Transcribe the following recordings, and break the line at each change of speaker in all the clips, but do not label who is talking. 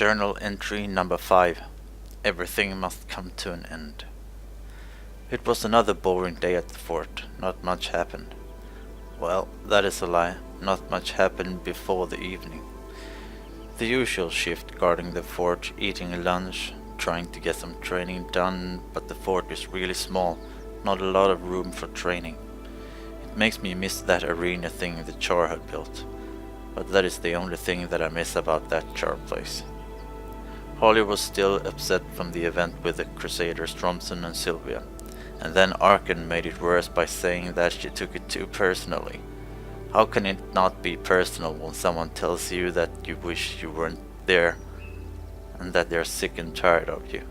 Journal entry number 5. Everything must come to an end. It was another boring day at the fort. Not much happened. Well, that is a lie. Not much happened before the evening. The usual shift guarding the fort, eating lunch, trying to get some training done, but the fort is really small, not a lot of room for training. It makes me miss that arena thing the Char had built, but that is the only thing that I miss about that Char place. Holly was still upset from the event with the Crusaders Stromson and Sylvia, and then Arkan made it worse by saying that she took it too personally. How can it not be personal when someone tells you that you wish you weren't there and that they're sick and tired of you?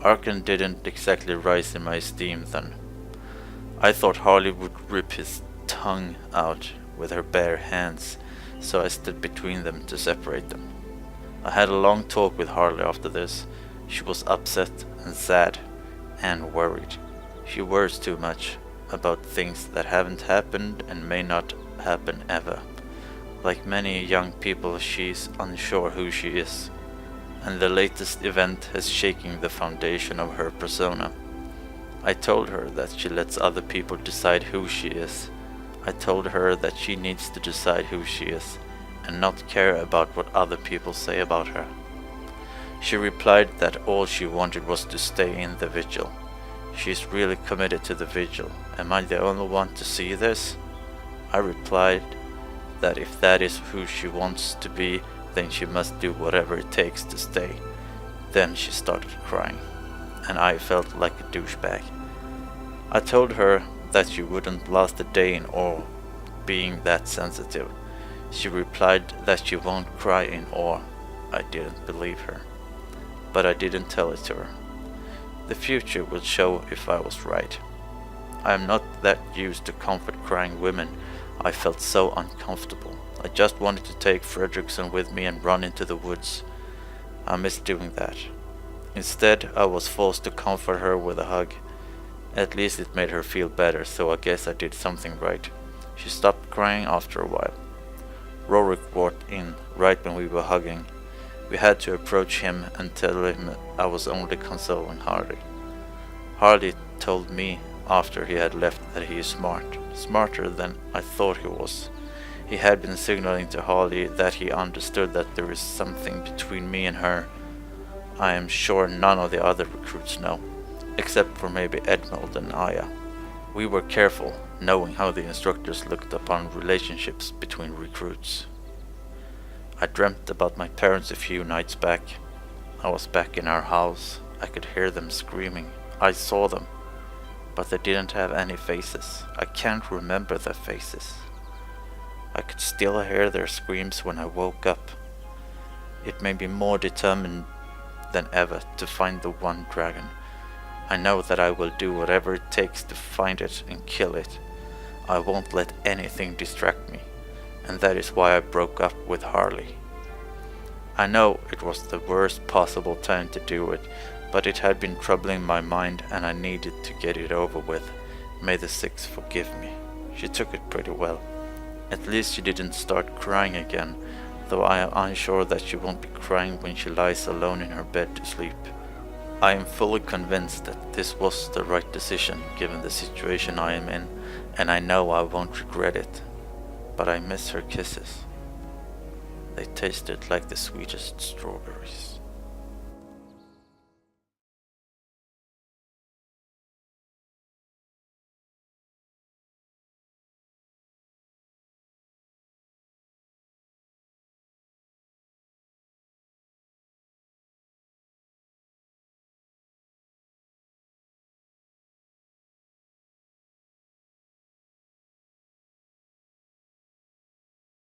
Arkan didn't exactly rise in my esteem then. I thought Harley would rip his tongue out with her bare hands, so I stood between them to separate them. I had a long talk with Harley after this. She was upset and sad and worried. She worries too much about things that haven't happened and may not happen ever. Like many young people, she's unsure who she is, and the latest event has shaken the foundation of her persona. I told her that she lets other people decide who she is. I told her that she needs to decide who she is and not care about what other people say about her. She replied that all she wanted was to stay in the vigil. She's really committed to the vigil. Am I the only one to see this? I replied that if that is who she wants to be, then she must do whatever it takes to stay. Then she started crying, and I felt like a douchebag. I told her that she wouldn't last a day in awe, being that sensitive. She replied that she won't cry in awe. I didn't believe her, but I didn't tell it to her. The future will show if I was right. I am not that used to comfort crying women. I felt so uncomfortable. I just wanted to take Fredrickson with me and run into the woods. I missed doing that. Instead, I was forced to comfort her with a hug. At least it made her feel better, so I guess I did something right. She stopped crying after a while. Rorik walked in right when we were hugging. We had to approach him and tell him I was only consoling Harley. Harley told me after he had left that he is smart, smarter than I thought he was. He had been signaling to Harley that he understood that there is something between me and her. I am sure none of the other recruits know, except for maybe Edmund and Aya. We were careful, knowing how the instructors looked upon relationships between recruits. I dreamt about my parents a few nights back. I was back in our house. I could hear them screaming. I saw them, but they didn't have any faces. I can't remember their faces. I could still hear their screams when I woke up. It made me more determined than ever to find the one dragon. I know that I will do whatever it takes to find it and kill it. I won't let anything distract me, and that is why I broke up with Harley. I know it was the worst possible time to do it, but it had been troubling my mind and I needed to get it over with. May the Six forgive me. She took it pretty well. At least she didn't start crying again, though I am unsure that she won't be crying when she lies alone in her bed to sleep. I am fully convinced that this was the right decision given the situation I am in, and I know I won't regret it. But I miss her kisses. They tasted like the sweetest strawberries.